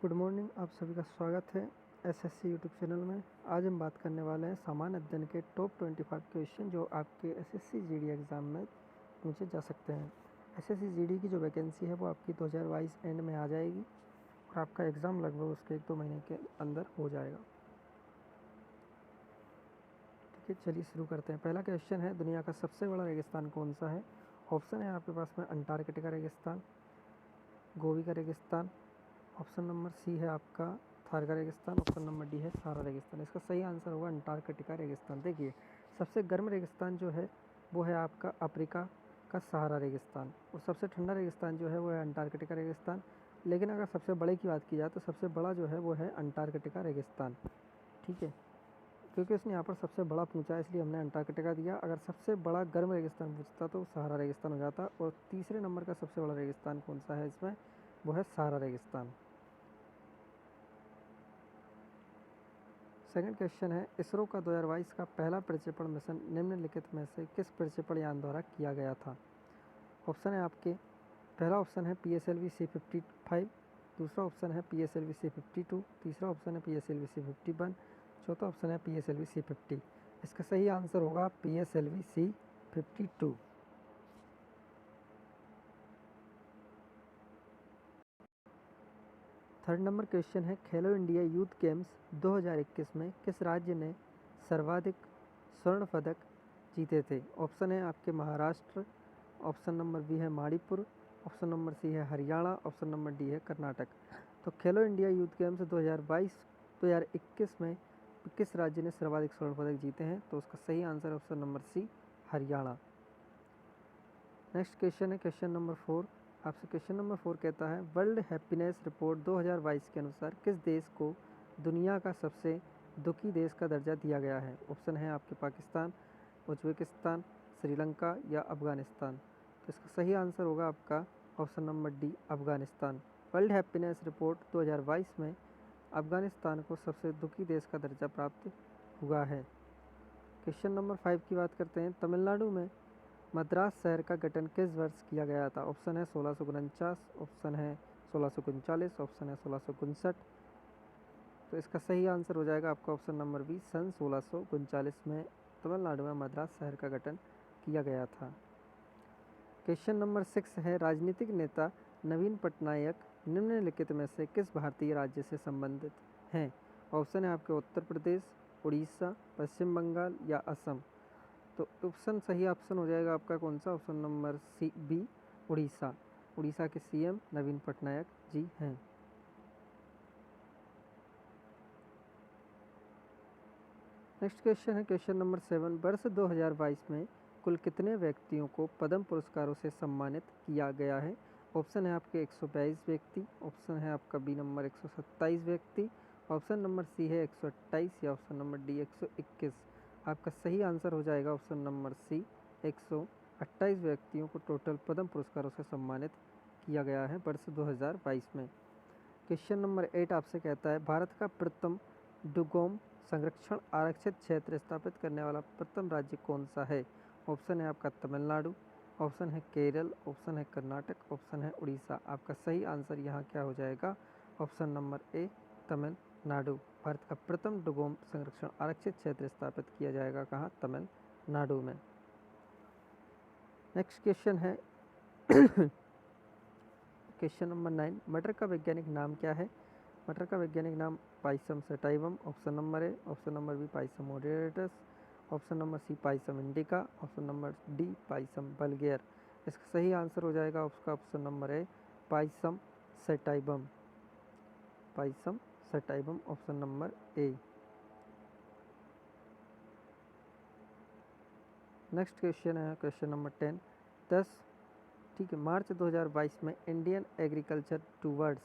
Good morning, आप सभी का स्वागत है एसएससी यूट्यूब चैनल में। आज हम बात करने वाले हैं सामान्य अध्ययन के टॉप 25 क्वेश्चन जो आपके एसएससी जीडी एग्ज़ाम में पूछे जा सकते हैं। एसएससी जीडी की जो वैकेंसी है वो आपकी 2022 एंड में आ जाएगी और आपका एग्ज़ाम लगभग उसके 1-2 महीने के अंदर हो जाएगा। ठीक है, चलिए शुरू करते हैं। पहला क्वेश्चन है, दुनिया का सबसे बड़ा रेगिस्तान कौन सा है? ऑप्शन है आपके पास में अंटार्कटिका रेगिस्तान, गोबी का रेगिस्तान, ऑप्शन नंबर सी है आपका थार का रेगिस्तान, ऑप्शन नंबर डी है सहारा रेगिस्तान। इसका सही आंसर होगा अंटार्कटिका रेगिस्तान। देखिए, सबसे गर्म रेगिस्तान जो है वो है आपका अफ्रीका का सहारा रेगिस्तान और सबसे ठंडा रेगिस्तान जो है वो है अंटार्कटिका रेगिस्तान। लेकिन अगर सबसे बड़े की बात की जाए तो सबसे बड़ा जो है वो है अंटार्कटिका रेगिस्तान। ठीक है, क्योंकि उसने यहाँ पर सबसे बड़ा पूछा है इसलिए हमने अंटार्कटिका दिया। अगर सबसे बड़ा गर्म रेगिस्तान पूछता तो सहारा रेगिस्तान हो जाता। और तीसरे नंबर का सबसे बड़ा रेगिस्तान कौन सा है इसमें, वो है सहारा रेगिस्तान। सेकंड क्वेश्चन है, इसरो का 2022 का पहला प्रक्षेपण मिशन निम्नलिखित में से किस प्रक्षेपण यान द्वारा किया गया था? ऑप्शन है आपके, पहला ऑप्शन है PSLV C-55, दूसरा ऑप्शन है PSLV C-52, तीसरा ऑप्शन है PSLV C-51, चौथा ऑप्शन है PSLV C-50। इसका सही आंसर होगा PSLV C-52। Third number question है, खेलो इंडिया यूथ गेम्स 2021 में किस राज्य ने सर्वाधिक स्वर्ण पदक जीते थे? ऑप्शन है आपके महाराष्ट्र, ऑप्शन नंबर बी है मणिपुर, ऑप्शन नंबर सी है हरियाणा, ऑप्शन नंबर डी है कर्नाटक। तो खेलो इंडिया यूथ गेम्स 2021 में किस राज्य ने सर्वाधिक स्वर्ण पदक जीते हैं? तो उसका सही आंसर है option number C, Haryana. Next question है क्वेश्चन नंबर 4 आपसे। क्वेश्चन नंबर 4 कहता है, वर्ल्ड हैप्पीनेस रिपोर्ट 2022 के अनुसार किस देश को दुनिया का सबसे दुखी देश का दर्जा दिया गया है? ऑप्शन है आपके पाकिस्तान, उज्बेकिस्तान, श्रीलंका या अफगानिस्तान। तो इसका सही आंसर होगा आपका option number D, Afghanistan. World happiness report 2022 में अफगानिस्तान को सबसे दुखी देश का दर्जा प्राप्त हुआ है। क्वेश्चन नंबर 5 की बात करते हैं, तमिलनाडु में मद्रास शहर का गठन किस वर्ष किया गया था? ऑप्शन है 1649, ऑप्शन है 1639, ऑप्शन है 1659। तो इसका सही आंसर हो जाएगा आपका ऑप्शन नंबर बी, सन 1639 में तमिलनाडु में मद्रास शहर का गठन किया गया था। क्वेश्चन नंबर 6 है, राजनीतिक नेता नवीन पटनायक निम्नलिखित में से किस भारतीय राज्य से संबंधित हैं? ऑप्शन है आपके उत्तर प्रदेश, उड़ीसा, पश्चिम बंगाल या असम। तो ऑप्शन सही ऑप्शन हो जाएगा आपका कौन सा, option number C B, Orissa. Orissa के सीएम नवीन पटनायक जी हैं। नेक्स्ट क्वेश्चन है क्वेश्चन नंबर 7, वर्ष 2022 में कुल कितने व्यक्तियों को पद्म पुरस्कारों से सम्मानित किया गया है? ऑप्शन है आपके 122 व्यक्ति, ऑप्शन है आपका बी नंबर 127 व्यक्ति, ऑप्शन नंबर सी है 128 या ऑप्शन नंबर डी 121। आपका सही आंसर हो जाएगा ऑप्शन नंबर सी, 128 व्यक्तियों को टोटल पद्म पुरस्कारों से सम्मानित किया गया है वर्ष 2022 में। क्वेश्चन नंबर 8 आपसे कहता है, भारत का प्रथम डुगोंग संरक्षण आरक्षित क्षेत्र स्थापित करने वाला प्रथम राज्य कौन सा है? ऑप्शन है आपका तमिलनाडु, ऑप्शन है केरल, ऑप्शन है कर्नाटक, ऑप्शन है उड़ीसा। आपका सही आंसर यहाँ क्या हो जाएगा, ऑप्शन नंबर ए, तमिलनाडु। भारत का प्रथम डुगोंग संरक्षण आरक्षित क्षेत्र स्थापित किया जाएगा कहाँ, तमिलनाडु में। नेक्स्ट क्वेश्चन है क्वेश्चन नंबर 9, मटर का वैज्ञानिक नाम क्या है? मटर का वैज्ञानिक नाम pisum sativum, option number A, option number B pisum ओडेटस, option number C pisum indica, option number D pisum vulgare. इसका सही आंसर हो जाएगा उसका option number A, pisum sativum. Pisum sativum option number A. Next question है question number 10, 10 ठीक है, मार्च 2022 में इंडियन एग्रीकल्चर टूवर्ड्स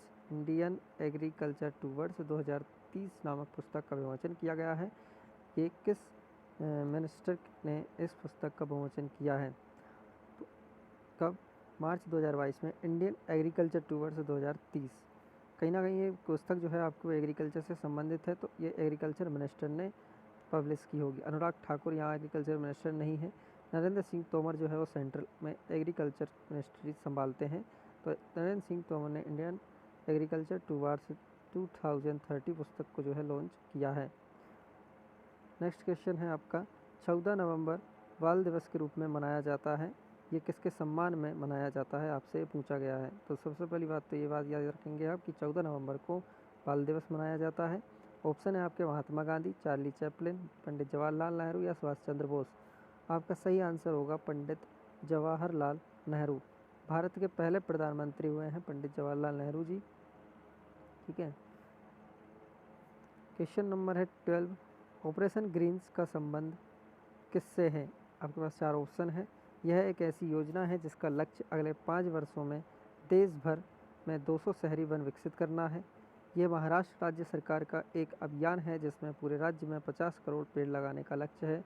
2030 नामक पुस्तक का विमोचन किया गया है। ये किस मिनिस्टर ने इस पुस्तक का विमोचन किया है? तो कब? मार्च 2022 में इंडियन एग्रीकल्चर टूवर्ड्स 2030। कहीं ना कहीं ये पुस्तक जो है आपको एग्रीकल्चर से संबंधित है, तो ये एग्रीकल्चर मिनिस्टर ने पब्लिश की होगी। अनुराग ठाकुर यहाँ एग्रीकल्चर मिनिस्टर नहीं है। नरेंद्र सिंह तोमर जो है वो सेंट्रल में एग्रीकल्चर मिनिस्ट्री संभालते हैं। तो नरेंद्र सिंह तोमर ने इंडियन एग्रीकल्चर टूवर्ड्स 2030 पुस्तक को जो है लॉन्च किया है। नेक्स्ट क्वेश्चन है आपका 14 नवंबर बाल दिवस के रूप में मनाया जाता है, ये किसके सम्मान में मनाया जाता है, आपसे पूछा गया है। तो सबसे पहली बात तो ये बात याद रखेंगे आप कि 14 नवंबर को बाल दिवस मनाया जाता है। ऑप्शन है आपके महात्मा गांधी, चार्ली चैपलिन, पंडित जवाहरलाल नेहरू या सुभाष चंद्र बोस। आपका सही आंसर होगा पंडित जवाहरलाल नेहरू। भारत के पहले प्रधानमंत्री हुए हैं पंडित जवाहरलाल नेहरू जी। ठीक है। क्वेश्चन नंबर है 12, ऑपरेशन ग्रीन्स का संबंध किससे है? आपके पास 4 ऑप्शन है। यह एक ऐसी योजना है जिसका लक्ष्य अगले 5 वर्षों में देश भर में 200 शहरी वन विकसित करना है। यह महाराष्ट्र राज्य सरकार का एक अभियान है जिसमें पूरे राज्य में 50 करोड़ पेड़ लगाने का लक्ष्य है।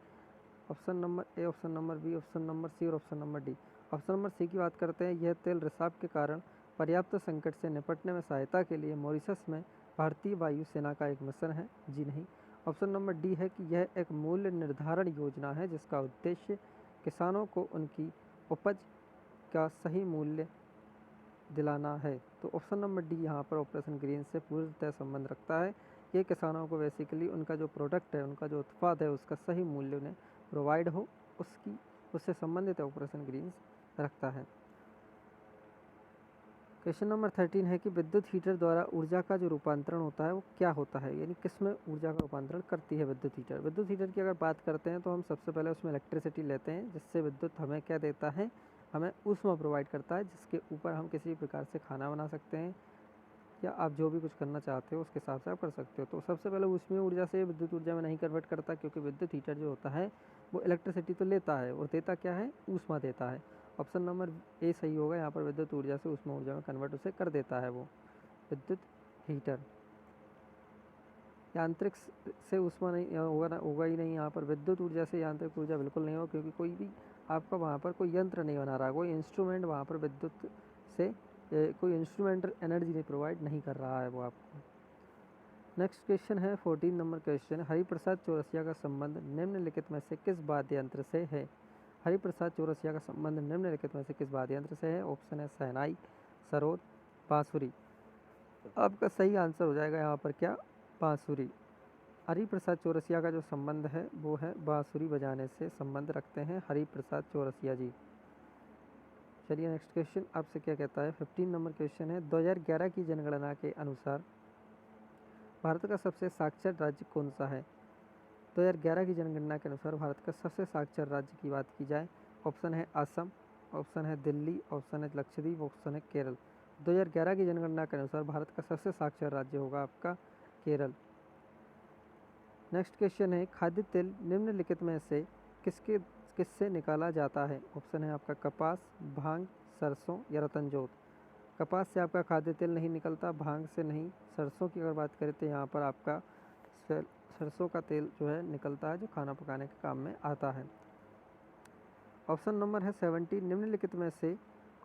Option number A, option number B, option number C और option number D. Option number C की बात करते हैं। यह तेल रिसाव के कारण पर्याप्त संकट से निपटने में सहायता के लिए मॉरिशस में भारतीय वायुसेना का एक मिशन है। जी नहीं। ऑप्शन नंबर डी है कि यह एक मूल्य निर्धारण योजना है जिसका उद्देश्य किसानों को उनकी उपज का सही मूल्य दिलाना है। तो ऑप्शन नंबर डी यहाँ पर ऑपरेशन ग्रीन से पूर्णतः संबंध रखता है। ये किसानों को बेसिकली उनका जो प्रोडक्ट है, उनका जो उत्पाद है, उसका सही मूल्य उन्हें प्रोवाइड हो, उससे संबंधित ऑपरेशन ग्रीन रखता है। क्वेश्चन नंबर 13 है कि विद्युत हीटर द्वारा ऊर्जा का जो रूपांतरण होता है वो क्या होता है, यानी किस में ऊर्जा का रूपांतरण करती है विद्युत हीटर। विद्युत हीटर की अगर बात करते हैं तो हम सबसे पहले उसमें इलेक्ट्रिसिटी लेते हैं, जिससे विद्युत हमें क्या देता है, हमें ऊष्मा प्रोवाइड करता है, जिसके ऊपर हम किसी प्रकार से खाना बना सकते हैं या आप जो भी कुछ करना चाहते हो उसके हिसाब से आप कर सकते हो। तो सबसे पहले ऊष्मीय ऊर्जा से विद्युत ऊर्जा में नहीं कन्वर्ट करता, क्योंकि विद्युत हीटर जो होता है वो इलेक्ट्रिसिटी तो लेता है और देता क्या है, ऊष्मा देता है। ऑप्शन नंबर ए सही होगा, यहाँ पर विद्युत ऊर्जा से ऊष्मा ऊर्जा में कन्वर्ट उसे कर देता है वो विद्युत हीटर। यांत्रिक से ऊष्मा नहीं होगा ही नहीं, यहाँ पर विद्युत ऊर्जा से यांत्रिक ऊर्जा बिल्कुल नहीं होगा, क्योंकि कोई भी आपका वहाँ पर कोई यंत्र नहीं बना रहा, कोई इंस्ट्रूमेंट वहाँ पर विद्युत से कोई इंस्ट्रूमेंटल एनर्जी नहीं प्रोवाइड नहीं कर रहा है वो आपको। नेक्स्ट क्वेश्चन है 14 नंबर क्वेश्चन, हरिप्रसाद चौरसिया का संबंध निम्नलिखित में से किस वाद्य यंत्र से है? हरिप्रसाद चौरसिया का संबंध निम्नलिखित में से किस वाद्य यंत्र से है? ऑप्शन है शहनाई, सरोद, बांसुरी। आपका सही आंसर हो जाएगा यहाँ पर क्या, बांसुरी। हरिप्रसाद चौरसिया का जो संबंध है वो है बांसुरी बजाने से संबंध रखते हैं हरिप्रसाद चौरसिया जी। चलिए नेक्स्ट क्वेश्चन आपसे क्या कहता है। 15 नंबर क्वेश्चन है, 2011 की जनगणना के अनुसार भारत का सबसे साक्षर राज्य कौन सा है? 2011 की जनगणना के अनुसार भारत का सबसे साक्षर राज्य की बात की जाए, ऑप्शन है असम, ऑप्शन है दिल्ली, ऑप्शन है लक्षद्वीप, ऑप्शन है केरल। 2011 की जनगणना के अनुसार भारत का सबसे साक्षर राज्य होगा आपका केरल। नेक्स्ट क्वेश्चन है, खाद्य तेल निम्नलिखित में से किससे निकाला जाता है? ऑप्शन है आपका कपास, भांग, सरसों या रतनजोत। कपास से आपका खाद्य तेल नहीं निकलता, भांग से नहीं, सरसों की अगर बात करें तो यहाँ पर आपका सरसों का तेल जो है निकलता है, जो खाना पकाने के काम में आता है। ऑप्शन नंबर है 70, निम्नलिखित में से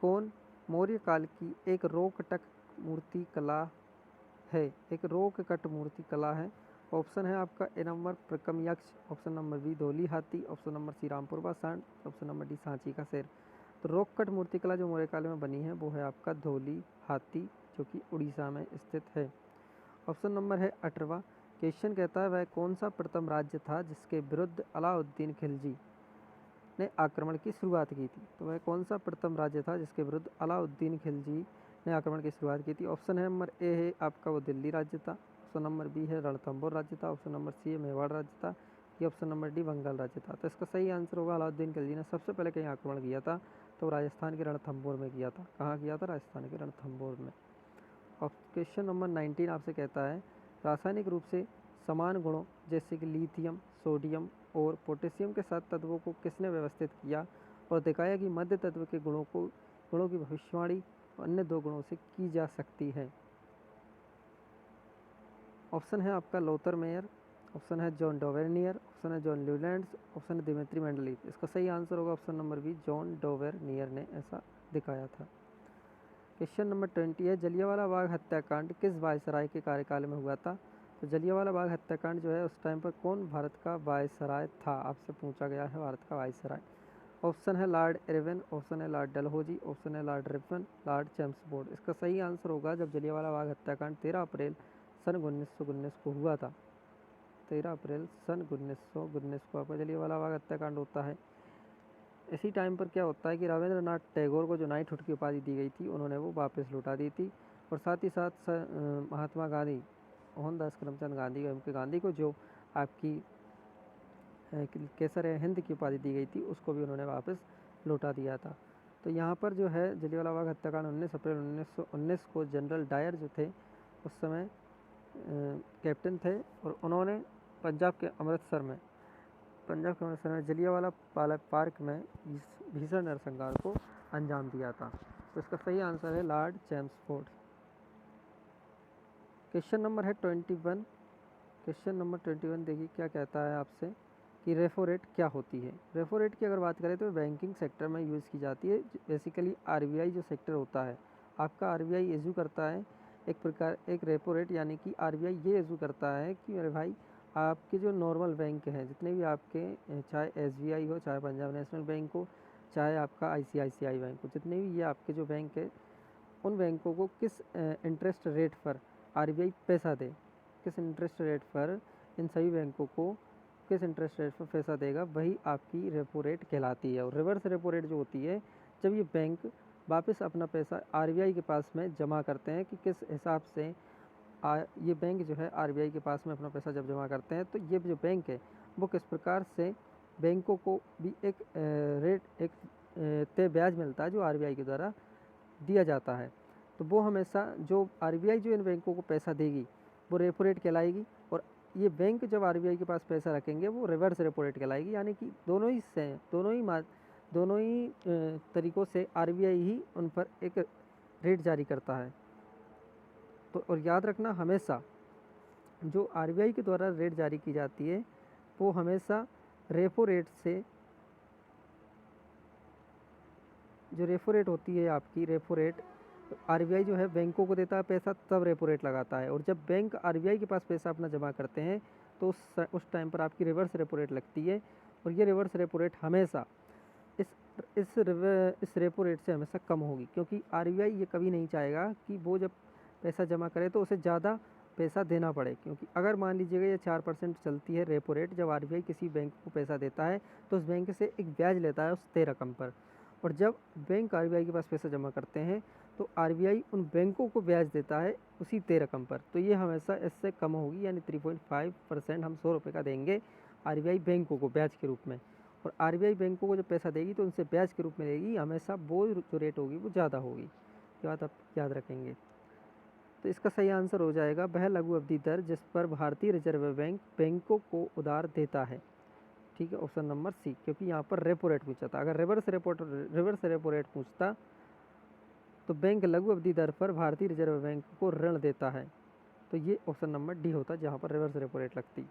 कौन मौर्य काल की एक रोकटक मूर्ति कला है? एक रोककट मूर्ति कला है। ऑप्शन है आपका ए नंबर प्रकम यक्ष, ऑप्शन नंबर बी धोली हाथी, ऑप्शन नंबर सी रामपुरवा सांड, ऑप्शन नंबर डी सांची का शेर। तो रोककट मूर्ति कला जो मौर्य काल में बनी है वो है आपका धोली हाथी, जो कि उड़ीसा में स्थित है। ऑप्शन नंबर है 18। क्वेश्चन कहता है, वह कौन सा प्रथम राज्य था जिसके विरुद्ध अलाउद्दीन खिलजी ने आक्रमण की शुरुआत की थी? तो वह कौन सा प्रथम राज्य था जिसके विरुद्ध अलाउद्दीन खिलजी ने आक्रमण की शुरुआत की थी? ऑप्शन है नंबर ए है आपका वो दिल्ली राज्य था, ऑप्शन नंबर बी है रणथंभौर राज्य था, ऑप्शन नंबर सी है मेवाड़ राज्य था, ये ऑप्शन नंबर डी बंगाल राज्य था। तो इसका सही आंसर होगा अलाउद्दीन खिलजी ने सबसे पहले कहीं आक्रमण किया था, तो राजस्थान के रणथंभौर में किया था। कहाँ किया था? राजस्थान के रणथंभौर में। और क्वेश्चन नंबर 19 आपसे कहता है, रासायनिक रूप से समान गुणों जैसे कि लिथियम, सोडियम और पोटेशियम के साथ तत्वों को किसने व्यवस्थित किया और दिखाया कि मध्य तत्व के गुणों की भविष्यवाणी अन्य 2 गुणों से की जा सकती है? ऑप्शन है आपका लोथर मेयर, ऑप्शन है जॉन डोवेर्नियर, ऑप्शन है जॉन ल्यूलैंड्स, ऑप्शन है दिमित्री मेंडलीव। इसका सही आंसर होगा ऑप्शन नंबर बी, जॉन डोवेर्नियर ने ऐसा दिखाया था। क्वेश्चन नंबर 20 है, जलियांवाला बाग हत्याकांड किस वायसराय के कार्यकाल में हुआ था? तो जलियांवाला बाग हत्याकांड जो है उस टाइम पर कौन भारत का वायसराय था, आपसे पूछा गया है भारत का वायसराय। ऑप्शन है लॉर्ड इरविन, ऑप्शन है लॉर्ड डलहौजी, ऑप्शन है लॉर्ड रिपन, लॉर्ड चैम्सफोर्ड। इसका सही आंसर होगा, जब जलियांवाला बाग हत्याकांड 13 अप्रैल सन 1919 को हुआ था। 13 अप्रैल सन 1919 को आपका जलियांवाला बाग हत्याकांड होता है। इसी टाइम पर क्या होता है कि रविंद्रनाथ टैगोर को जो नाइटहुड की उपाधि दी गई थी उन्होंने वो वापस लौटा दी थी, और साथ ही साथ महात्मा गांधी, मोहनदास करमचंद गांधी, एम के गांधी को जो आपकी केसर हिंद की उपाधि दी गई थी उसको भी उन्होंने वापस लौटा दिया था। तो यहाँ पर जो है जलियांवाला बाग हत्याकांड 19 अप्रैल 1919 को जनरल डायर जो थे उस समय कैप्टन थे, और उन्होंने पंजाब के अमृतसर में जलियांवाला पार्क में इस भीषण नरसंहार को अंजाम दिया था। तो इसका सही आंसर है लॉर्ड चैम्सफोर्ड। क्वेश्चन नंबर है 21। क्वेश्चन नंबर 21 देखिए क्या कहता है आपसे कि रेफो रेट क्या होती है। रेफो रेट की अगर बात करें तो बैंकिंग सेक्टर में यूज़ की जाती है। बेसिकली आरबीआई जो सेक्टर होता है, आपका आरबीआई इशू करता है एक रेपो रेट, यानी कि आरबीआई ये इशू करता है कि अरे भाई आपके जो नॉर्मल बैंक हैं जितने भी आपके, चाहे एसबीआई हो, चाहे पंजाब नेशनल बैंक हो, चाहे आपका आईसीआईसीआई बैंक हो, जितने भी ये आपके जो बैंक है उन बैंकों को किस इंटरेस्ट रेट पर आरबीआई पैसा दे, किस इंटरेस्ट रेट पर इन सभी बैंकों को किस इंटरेस्ट रेट पर पैसा देगा, वही आपकी रेपो रेट कहलाती है। और रिवर्स रेपो रेट जो होती है जब ये बैंक वापस अपना पैसा आरबीआई के पास में जमा करते हैं, कि किस हिसाब से ये बैंक जो है आरबीआई के पास में अपना पैसा जब जमा करते हैं तो ये जो बैंक है वो किस प्रकार से बैंकों को भी एक तय ब्याज मिलता है जो आरबीआई के द्वारा दिया जाता है। तो वो हमेशा जो आरबीआई जो इन बैंकों को पैसा देगी वो रेपो रेट कहलाएगी, और ये बैंक जब आरबीआई के पास पैसा रखेंगे वो रिवर्स रेपो रेट कहलाएगी। यानी कि दोनों ही तरीक़ों से आरबीआई ही उन पर एक रेट जारी करता है। तो और याद रखना हमेशा जो आरबीआई के द्वारा रेट जारी की जाती है वो हमेशा रेपो रेट से, जो रेपो रेट होती है आपकी रेपो रेट, आरबीआई जो है बैंकों को देता है पैसा तब रेपो रेट लगाता है, और जब बैंक आरबीआई के पास पैसा अपना जमा करते हैं तो उस टाइम पर आपकी रिवर्स रेपो रेट लगती है। और ये रिवर्स रेपो रेट हमेशा इस रेपो रेट से हमेशा कम होगी, क्योंकि आरबीआई ये कभी नहीं चाहेगा कि वो जब पैसा जमा करे तो उसे ज़्यादा पैसा देना पड़े। क्योंकि अगर मान लीजिएगा ये 4% चलती है रेपो रेट, जब आरबीआई किसी बैंक को पैसा देता है तो उस बैंक से एक ब्याज लेता है उस तय रकम पर, और जब बैंक आरबीआई के पास पैसा जमा करते हैं तो आरबीआई उन बैंकों को ब्याज देता है उसी तय रकम पर। तो ये हमेशा इससे कम होगी, यानी 3.5% हम 100 रुपये का देंगे आरबीआई बैंकों को ब्याज के रूप में, और आरबीआई बैंकों को जब पैसा देगी तो उनसे ब्याज के रूप में देगी, हमेशा वो जो रेट होगी वो ज़्यादा होगी। ये बात आप याद रखेंगे। तो इसका सही आंसर हो जाएगा वह लघु अवधि दर जिस पर भारतीय रिजर्व बैंक बैंकों को उधार देता है। ठीक है, ऑप्शन नंबर सी, क्योंकि यहाँ पर रेपो रेट पूछा था। अगर रिवर्स रेपो रेट पूछता तो बैंक लघु अवधि दर पर भारतीय रिजर्व बैंक को ऋण देता है, तो ये ऑप्शन नंबर डी होता जहाँ पर रिवर्स रेपो रेट लगती।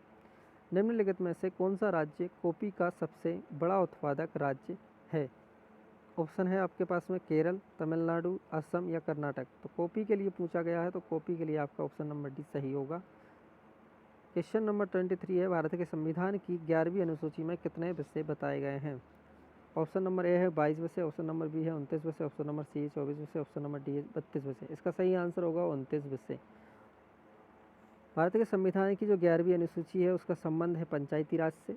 निम्नलिखित में से कौन सा राज्य कॉफी का सबसे बड़ा उत्पादक राज्य है। ऑप्शन है आपके पास में केरल, तमिलनाडु, असम या कर्नाटक। तो कॉफी के लिए पूछा गया है तो कॉफी के लिए आपका ऑप्शन नंबर डी सही होगा। क्वेश्चन नंबर 23 है, भारत के संविधान की 11वीं अनुसूची में कितने विषय बताए गए हैं। ऑप्शन नंबर ए है 22 विषय, ऑप्शन नंबर बी है 29 विषय, ऑप्शन नंबर सी है 24 विषय, ऑप्शन नंबर डी है 32 विषय। इसका सही आंसर होगा 29 विषय। भारत के संविधान की जो 11वीं अनुसूची है उसका संबंध है पंचायती राज से।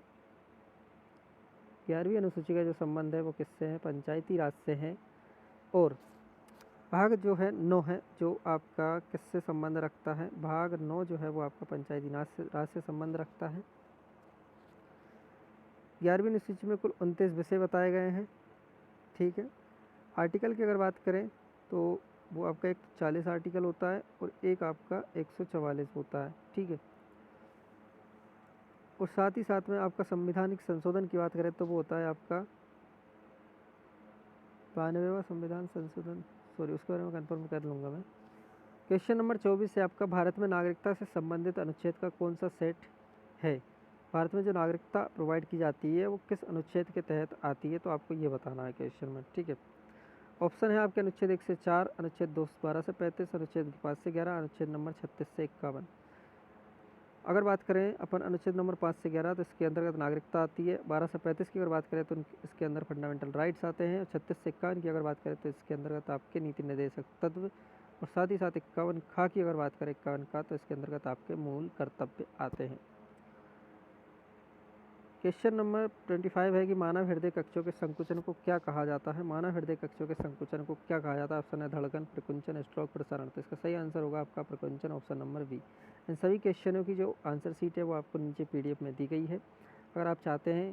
11वीं अनुसूची का जो संबंध है वो किससे है, पंचायती राज से है। और भाग जो है 9 है जो आपका किससे संबंध रखता है, भाग 9 जो है वो आपका पंचायती राज से संबंध रखता है। 11वीं अनुसूची में कुल 29 विषय बताए गए हैं। ठीक है, आर्टिकल की अगर बात करें तो वो आपका एक 40 आर्टिकल होता है और एक आपका 144 होता है। ठीक है, और साथ ही साथ में आपका संवैधानिक संशोधन की बात करें तो वो होता है आपका 92वां संविधान संशोधन, सॉरी उसके बारे में कंफर्म कर लूँगा मैं। क्वेश्चन नंबर 24 है आपका, भारत में नागरिकता से संबंधित अनुच्छेद का कौन सा सेट है। भारत में जो नागरिकता प्रोवाइड की जाती है वो किस अनुच्छेद के तहत आती है, तो आपको ये बताना है क्वेश्चन में। ठीक है, ऑप्शन है आपके अनुच्छेद 1 से 4, अनुच्छेद 12 से 35, अनुच्छेद 5 से 11, अनुच्छेद नंबर 36 से 51। अगर बात करें अपन अनुच्छेद नंबर 5 से 11 तो इसके अंतर्गत नागरिकता आती है। 12 से 35 की अगर बात करें तो इसके अंदर फंडामेंटल राइट्स आते हैं। 36 से 51 की अगर बात करें तो इसके अंतर्गत आपके नीति निर्देशक तत्व और साथ ही साथ 51 खा की अगर बात करें 51 का, तो इसके अंतर्गत आपके मूल कर्तव्य आते हैं। क्वेश्चन नंबर 25 है कि मानव हृदय कक्षों के संकुचन को क्या कहा जाता है। मानव हृदय कक्षों के संकुचन को क्या कहा जाता है? ऑप्शन है धड़कन, प्रकुंचन, स्ट्रोक, प्रसारण। तो इसका सही आंसर होगा आपका प्रकुंचन, ऑप्शन नंबर बी। इन सभी क्वेश्चनों की जो आंसर शीट है वो आपको नीचे PDF में दी गई है। अगर आप चाहते हैं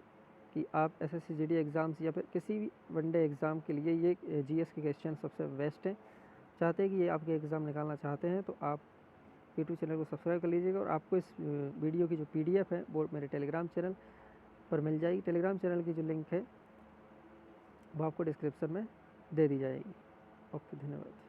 कि आप SSC GD एग्ज़ाम्स या फिर किसी भी वनडे एग्ज़ाम के लिए ये GS के क्वेश्चन सबसे बेस्ट हैं, चाहते हैं कि ये आपके एग्ज़ाम निकालना चाहते हैं, तो आप यूट्यूब चैनल को सब्सक्राइब कर लीजिएगा। और आपको इस वीडियो की जो PDF है वो मेरे टेलीग्राम चैनल पर मिल जाएगी। टेलीग्राम चैनल की जो लिंक है वो आपको डिस्क्रिप्शन में दे दी जाएगी। ओके, धन्यवाद।